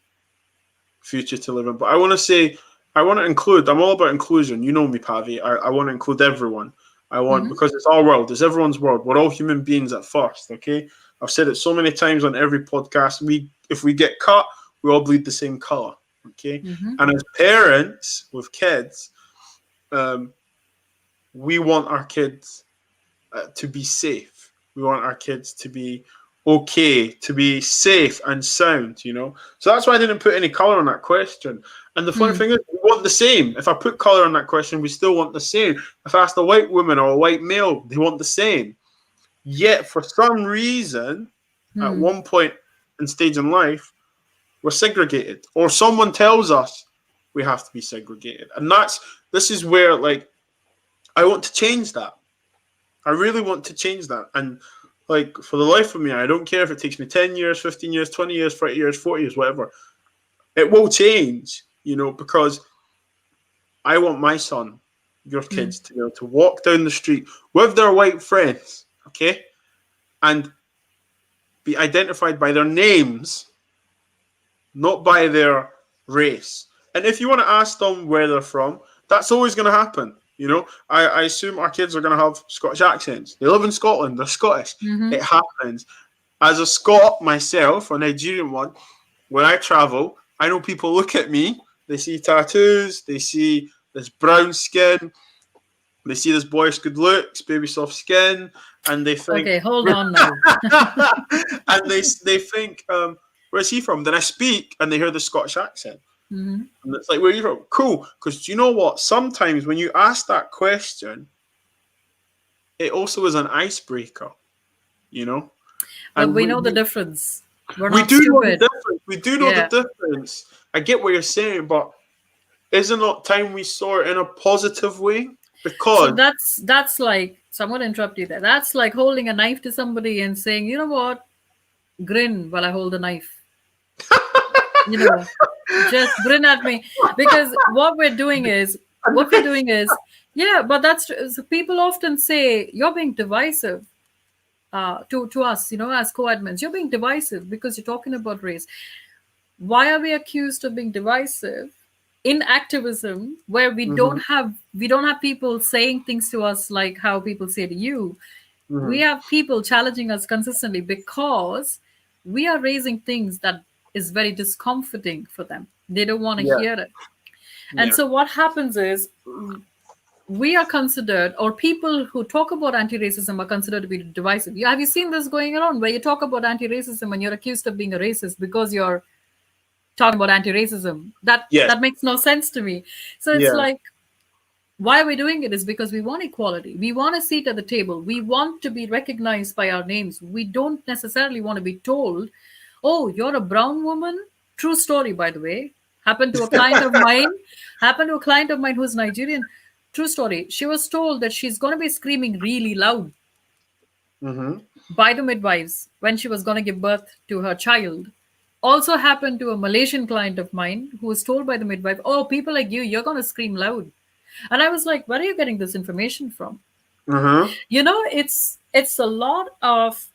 future to live in, but I want to include. I'm all about inclusion. You know me, Pavi. I want to include everyone. I want Hmm. because it's our world. It's everyone's world. We're all human beings at first. Okay, I've said it so many times on every podcast. If we get cut, we all bleed the same color. Okay, Hmm. and as parents with kids, um, we want our kids to be safe. We want our kids to be okay, to be safe and sound, So that's why I didn't put any color on that question. And the funny Hmm. thing is, we want the same. If I put color on that question, we still want the same. If I asked a white woman or a white male, they want the same. Yet, for some reason, at Hmm. one point in stage in life, we're segregated, or someone tells us we have to be segregated. And this is where, I want to change that. I really want to change that. And Like, for the life of me, I don't care if it takes me 10 years, 15 years, 20 years, 30 years, 40 years, whatever. It will change, because I want my son, your kids, to be able to walk down the street with their white friends, okay, and be identified by their names, not by their race. And if you want to ask them where they're from, that's always going to happen. I assume our kids are going to have Scottish accents. They live in Scotland. They're Scottish. It happens. As a Scot myself, a Nigerian one, when I travel, I know people look at me. They see tattoos. They see this brown skin. They see this boyish good looks, baby soft skin, and they think... Okay, hold on now. and they think, where's he from? Then I speak, and they hear the Scottish accent. And it's like, where are you from? Cool. Because do you know what? Sometimes when you ask that question, it also is an icebreaker, But And we know the difference. We're we not do know the stupid. difference. We do know the difference. I get what you're saying, but isn't it time we saw it in a positive way? Because that's like, so I'm going to interrupt you there. That's like holding a knife to somebody and saying, you know what? Grin while I hold the knife. Just grin at me. Because what we're doing is, yeah, but that's true. So people often say, you're being divisive to us, as co-admins. You're being divisive because you're talking about race. Why are we accused of being divisive in activism where we don't have people saying things to us like how people say to you? We have people challenging us consistently because we are raising things that is very discomforting for them. They don't want to hear it. And so what happens is, we are considered, or people who talk about anti-racism are considered to be divisive. Have you seen this going around where you talk about anti-racism and you're accused of being a racist because you're talking about anti-racism? That makes no sense to me. So it's like, why are we doing it? Is because we want equality. We want a seat at the table. We want to be recognized by our names. We don't necessarily want to be told, oh, you're a brown woman. True story, by the way. Happened to a client of mine who's Nigerian. True story. She was told that she's going to be screaming really loud by the midwives when she was going to give birth to her child. Also happened to a Malaysian client of mine who was told by the midwife, oh, people like you're going to scream loud. And I was like, where are you getting this information from? It's a lot of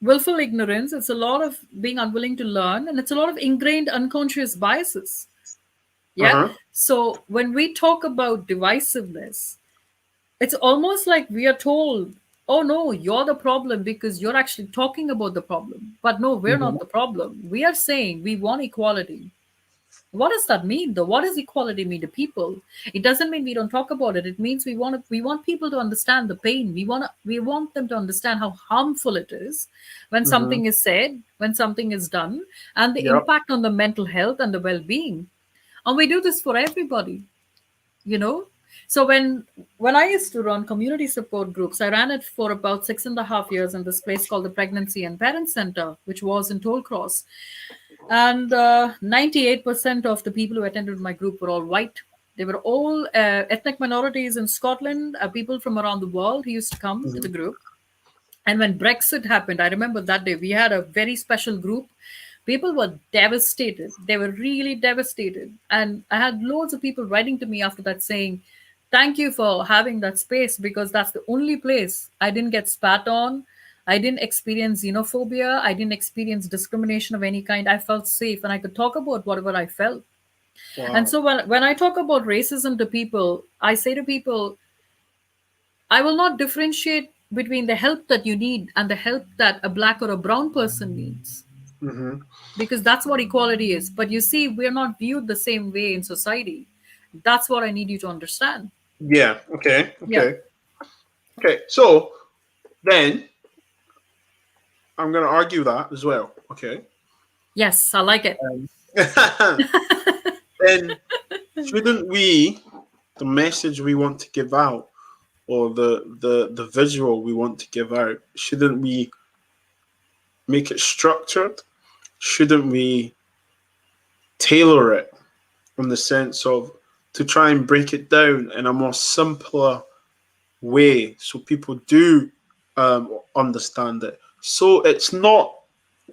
willful ignorance. It's a lot of being unwilling to learn. And it's a lot of ingrained unconscious biases. So when we talk about divisiveness, it's almost like we are told, oh no, you're the problem because you're actually talking about the problem. But no, we're not the problem. We are saying we want equality. What does that mean though? What does equality mean to people? It doesn't mean we don't talk about it. It means we want people to understand the pain. We want them to understand how harmful it is when something is said, when something is done, and the impact on the mental health and the well-being. And we do this for everybody, So when I used to run community support groups, I ran it for about 6.5 years in this place called the Pregnancy and Parent Center, which was in Tollcross. And 98% of the people who attended my group were all white. They were all ethnic minorities in Scotland, people from around the world who used to come to the group. And when Brexit happened, I remember that day, we had a very special group. People were devastated. They were really devastated. And I had loads of people writing to me after that saying, thank you for having that space, because that's the only place I didn't get spat on. I didn't experience xenophobia. I didn't experience discrimination of any kind. I felt safe and I could talk about whatever I felt. Wow. And so when I talk about racism to people, I say to people, I will not differentiate between the help that you need and the help that a black or a brown person needs. Because that's what equality is. But you see, we're not viewed the same way in society. That's what I need you to understand. Yeah. Okay. Okay. So then I'm going to argue that as well. Okay. Yes, I like it. Then shouldn't we, the message we want to give out, or the visual we want to give out, shouldn't we make it structured? Shouldn't we tailor it in the sense of to try and break it down in a more simpler way so people do understand it. So it's not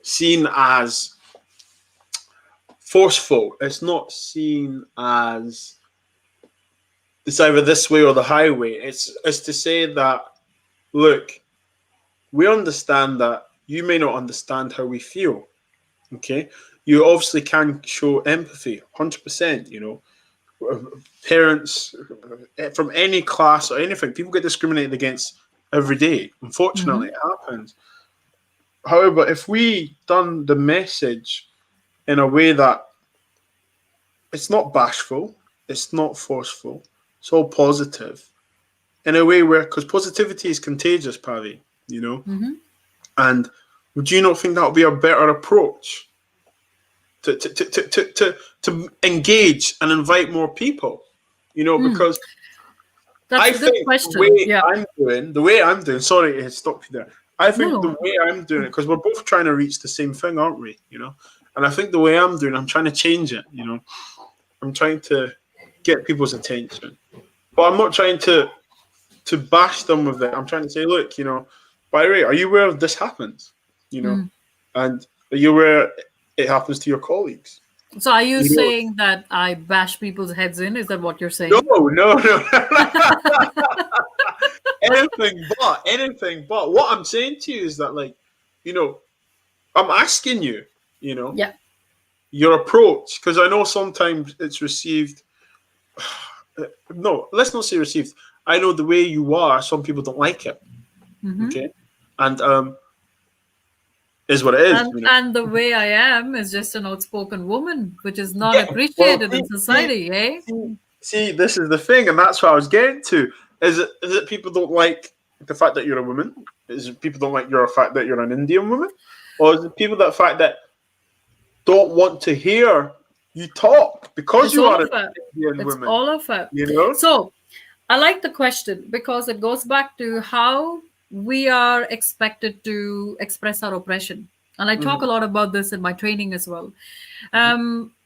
seen as forceful. It's not seen as it's either this way or the highway. It's to say that, look, we understand that you may not understand how we feel. Okay, you obviously can show empathy, 100%. Parents from any class or anything, people get discriminated against every day. Unfortunately, Mm-hmm. it happens. However, if we done the message in a way that it's not bashful, it's not forceful, it's all positive, in a way where, because positivity is contagious, Pavi, Mm-hmm. and would you not think that would be a better approach to engage and invite more people? Because That's I a good think question. Yeah. the way I'm doing, sorry, it stopped you there. I No, think the no. way I'm doing it, because we're both trying to reach the same thing, aren't we? And I think the way I'm doing, I'm trying to change it. I'm trying to get people's attention, but I'm not trying to bash them with it. I'm trying to say, look, by the way, are you aware of this happens? Mm. And are you aware it happens to your colleagues? So are you You know, saying that I bash people's heads in? Is that what you're no, saying? no. Anything but. What I'm saying to you is that, like, you know, I'm asking you, you know, Yeah. your approach, because I know sometimes it's received. No, let's not say received. I know the way you are. Some people don't like it. Mm-hmm. Okay, and is what it is. And the way I am is just an outspoken woman, which is not Yeah. Well, appreciated in see, see, society, eh? see, see, this is the thing, and that's what I was getting to. Is it people don't like the fact that you're a woman? Is it people don't like your fact that you're an Indian woman? Or is it people that fact that don't want to hear you talk because It's you all are of an it. Indian It's woman? all of it. You know? So I like the question because it goes back to how we are expected to express our oppression. And I talk a Mm-hmm. lot about this in my training as well.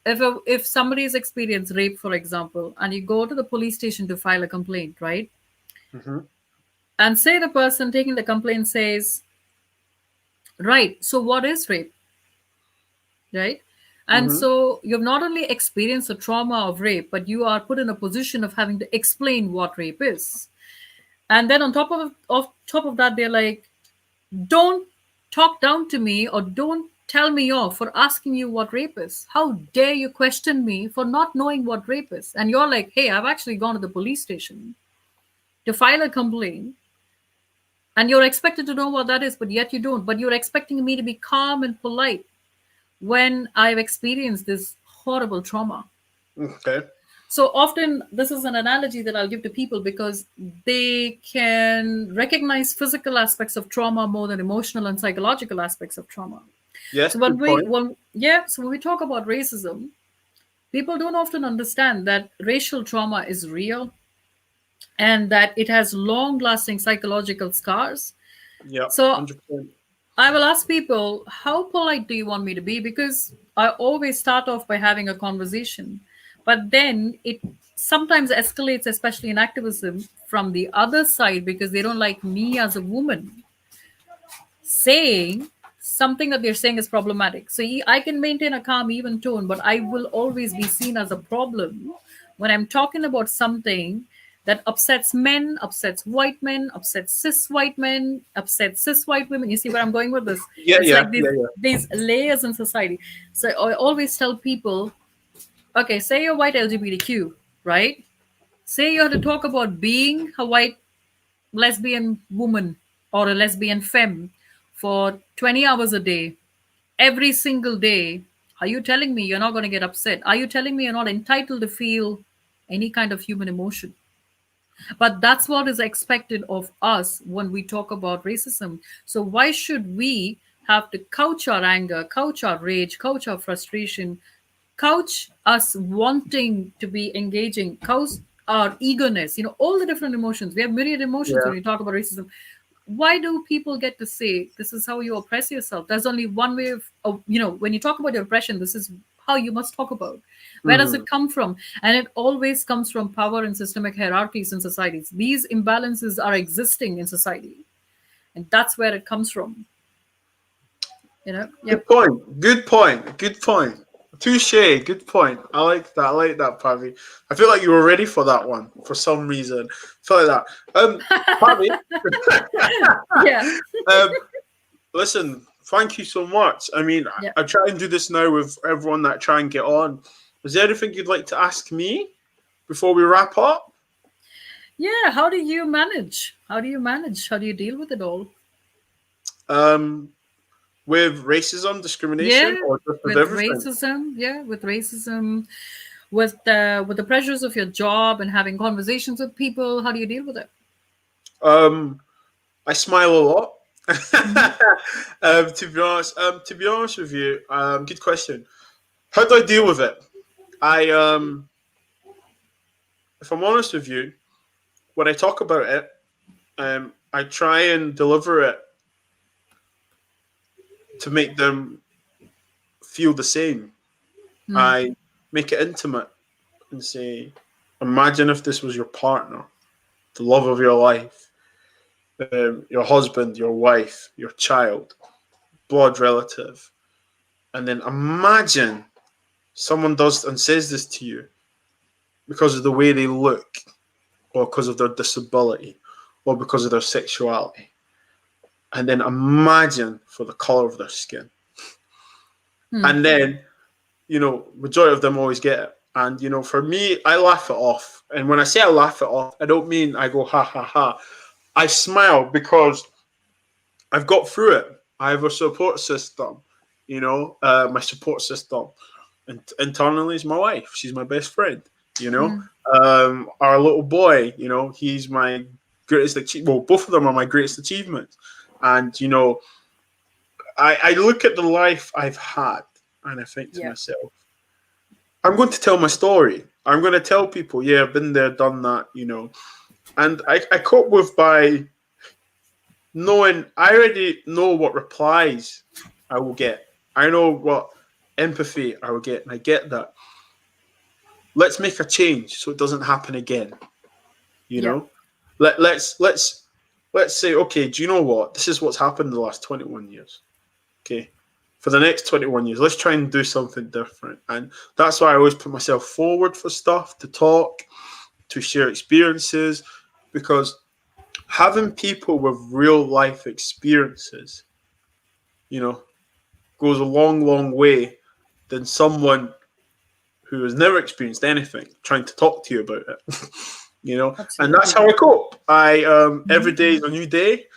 If somebody has experienced rape, for example, and you go to the police station to file a complaint, right? Mm-hmm. And say the person taking the complaint says, right, so what is rape? Right? And Mm-hmm. so you've not only experienced the trauma of rape, but you are put in a position of having to explain what rape is. And then on top of that, they're like, don't talk down to me or don't tell me off for asking you what rape is. How dare you question me for not knowing what rape is? And you're like, hey, I've actually gone to the police station to file a complaint, and you're expected to know what that is, but yet you don't. But you're expecting me to be calm and polite when I've experienced this horrible trauma. Okay. So often, this is an analogy that I'll give to people because they can recognize physical aspects of trauma more than emotional and psychological aspects of trauma. Yes. So Good point. so when we talk about racism, people don't often understand that racial trauma is real and that it has long-lasting psychological scars. Yeah. So 100%. I will ask people, how polite do you want me to be? Because I always start off by having a conversation, but then it sometimes escalates, especially in activism, from the other side because they don't like me as a woman saying something that they're saying is problematic. So I can maintain a calm, even tone, but I will always be seen as a problem when I'm talking about something that upsets men, upsets white men, upsets cis white men, upsets cis white women. You see where I'm going with this? Yeah. It's Yeah. like Yeah. these layers in society. So I always tell people, okay, say you're white LGBTQ, right? Say you have to talk about being a white lesbian woman or a lesbian femme for 20 hours a day, every single day. Are you telling me you're not going to get upset? Are you telling me you're not entitled to feel any kind of human emotion? But that's what is expected of us when we talk about racism. So, why should we have to couch our anger, couch our rage, couch our frustration, couch us wanting to be engaging, couch our eagerness, all the different emotions? We have myriad emotions Yeah. when we talk about racism. Why do people get to say this is how you oppress yourself? There's only one way when you talk about your oppression, this is how you must talk about. Where does Mm-hmm. it come from? And it always comes from power and systemic hierarchies in societies. These imbalances are existing in society. and that's where it comes from. Yep. Good point. Good point. Good point. Touche. Good point. I like that. I like that, Pavi. I feel like you were ready for that one for some reason. I feel like that. Pavi. Yeah. Listen, thank you so much. I mean, Yeah. I try and do this now with everyone that I try and get on. Is there anything you'd like to ask me before we wrap up? Yeah. How do you manage? How do you manage? How do you deal with it all? With racism, discrimination, Yeah. or just with With everything? racism. Yeah. With racism. With the pressures of your job and having conversations with people. How do you deal with it? I smile a lot. Mhm. To be honest with you, good question. How do I deal with it? I If I'm honest with you, when I talk about it, I try and deliver it to make them feel the same. Mm. I make it intimate and say, imagine if this was your partner, the love of your life, your husband, your wife, your child, blood relative, and then imagine someone does and says this to you because of the way they look, or because of their disability, or because of their sexuality. And then imagine for the color of their skin. Mm. And then, majority of them always get it. And, for me, I laugh it off. And when I say I laugh it off, I don't mean I go, ha, ha, ha. I smile because I've got through it. I have a support system, my support system. And internally is my wife. She's my best friend, Mm. Our little boy, he's my greatest achievement. Well, both of them are my greatest achievements. And, I look at the life I've had and I think to Yeah. myself, I'm going to tell my story. I'm going to tell people, yeah, I've been there, done that, And I cope with by knowing, I already know what replies I will get. I know what empathy I will get, and I get that. Let's make a change so it doesn't happen again. You Yeah. know, let's say, okay, do you know what? This is what's happened in the last 21 years. Okay, for the next 21 years, let's try and do something different. And that's why I always put myself forward for stuff, to talk, to share experiences, because having people with real life experiences, goes a long, long way than someone who has never experienced anything trying to talk to you about it. And that's Absolutely. how I cope. Every Mhm. day is a new day.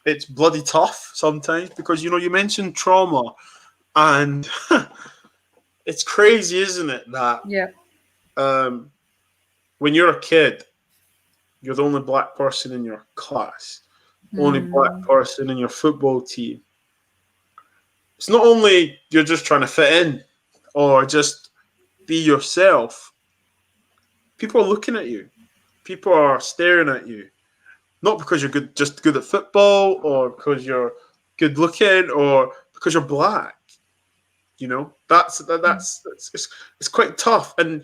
It's bloody tough sometimes because you mentioned trauma, and it's crazy, isn't it, that Yeah. um, when you're a kid, you're the only black person in your class, only black Mm. person in your football team. It's not only you're just trying to fit in or just be yourself. People are looking at you. People are staring at you. Not because you're just good at football, or because you're good looking, or because you're black. It's quite tough, and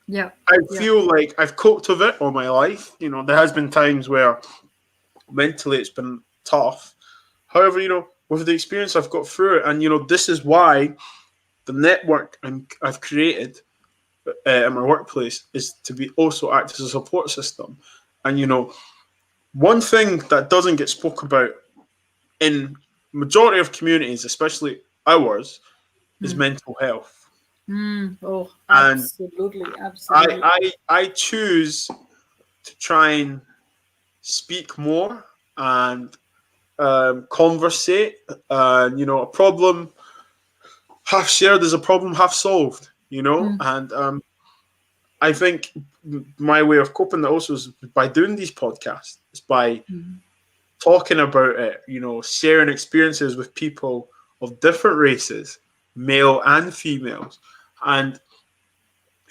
Yeah. I Yeah. feel like I've coped with it all my life. There has been times where mentally it's been tough. However, with the experience I've got through it, and this is why the network I've created in my workplace is to be also act as a support system. And one thing that doesn't get spoke about in majority of communities, especially ours, is Mm. mental health. Oh, And absolutely. I Absolutely. I I choose to try and speak more and conversate. A problem half shared is a problem half solved. Mm. And I think my way of coping that also is by doing these podcasts. It's by Mm. talking about it, sharing experiences with people of different races, male and females. And,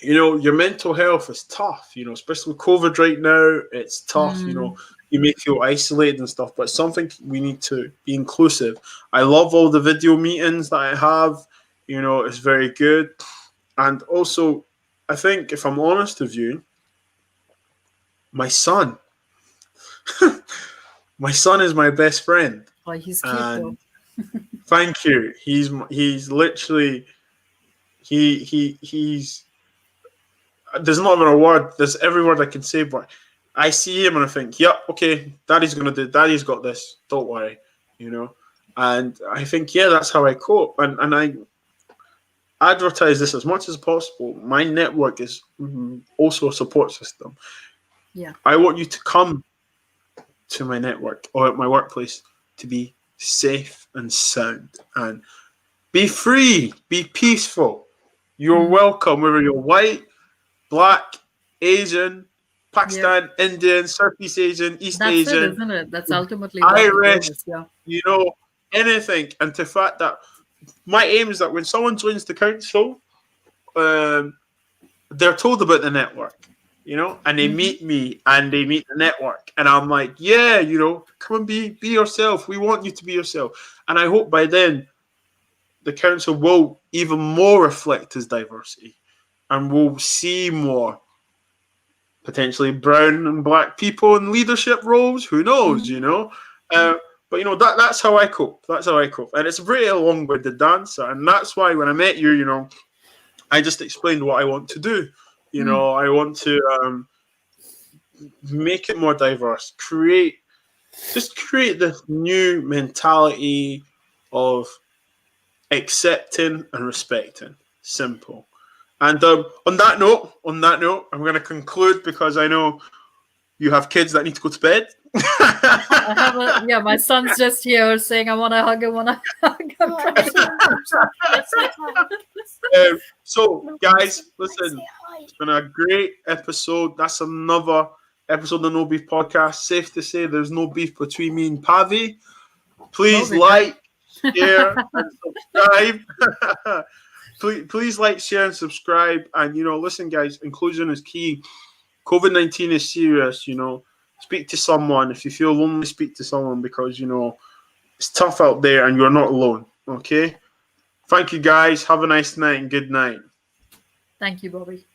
your mental health is tough, especially with COVID right now. It's tough, Mm. you may feel isolated and stuff, but it's something we need to be inclusive. I love all the video meetings that I have, it's very good. And also, I think if I'm honest with you, my son, My son is my best friend. Oh, he's cute though. And thank you. He's literally he's there's not even a word. There's every word I can say, but I see him and I think, yep, okay, Daddy's gonna do. Daddy's got this. Don't worry, you know. And I think, yeah, that's how I cope. And I advertise this as much as possible. My network is also a support system. Yeah. I want you to come to my network or at my workplace to be safe and sound and be free, be peaceful. You're welcome, whether you're white, black, Asian, Pakistan, Indian, Southeast Asian, East That's Asian, it, isn't it? That's ultimately what Irish, it is. Yeah. you know, anything. And the fact that my aim is that when someone joins the council, they're told about the network, you know, and they meet me and they meet the network. And I'm like, yeah, you know, come and be yourself. We want you to be yourself. And I hope by then the council will even more reflect his diversity and we'll see more potentially brown and black people in leadership roles. Who knows, you know? But, you know, that's how I cope. That's how I cope. And it's a very long-winded answer. And that's why when I met you, you know, I just explained what I want to do. You know, I want to make it more diverse, create this new mentality of accepting and respecting. Simple. And on that note, I'm going to conclude because I know you have kids that need to go to bed. My son's just here saying, I want to hug, So, guys, listen, it's been a great episode. That's another episode of the No Beef Podcast. Safe to say there's no beef between me and Pavi. Please like, share, and subscribe. Please like, share, and subscribe. And, you know, listen, guys, inclusion is key. COVID-19 is serious, you know. Speak to someone. If you feel lonely, speak to someone because, you know, it's tough out there and you're not alone, okay? Thank you, guys. Have a nice night and good night. Thank you, Bobby.